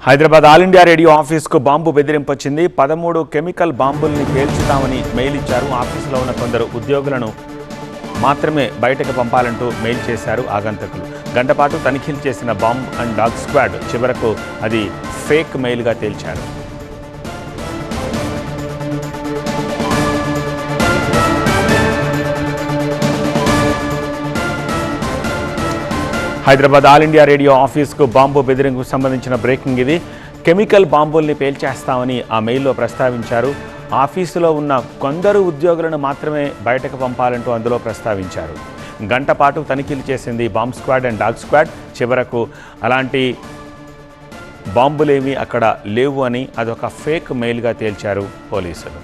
Hyderabad all India radio ఆఫీస్కు bomb బెదిరింపు వచ్చింది. 13 కెమికల్ బాంబుల్ని పేల్చుతామని మెయిల్ ఇచ్చారు. ఆఫీసులో ఉన్న కొందరు ఉద్యోగులను మాత్రమే బయటకు పంపాలంటూ మెయిల్ చేశారు ఆగంతకులు. గంటపాటు తనిఖీలు చేసిన బాంబ్ అండ్ డాగ్ స్క్వాడ్ చివరకు అది ఫేక్ మెయిల్గా తేల్చారు. హైదరాబాద్ ఆల్ ఇండియా రేడియో ఆఫీస్కు బాంబు బెదిరింపుకు సంబంధించిన బ్రేకింగ్ ఇది. కెమికల్ బాంబుల్ని పేల్చేస్తామని ఆ మెయిల్లో ప్రస్తావించారు. ఆఫీసులో ఉన్న కొందరు ఉద్యోగులను మాత్రమే బయటకు పంపాలంటూ అందులో ప్రస్తావించారు. గంటపాటు తనిఖీలు చేసింది bomb squad and dog squad. చివరకు అలాంటి బాంబులేమీ అక్కడ లేవు అని అదొక ఫేక్ మెయిల్గా తేల్చారు పోలీసులు.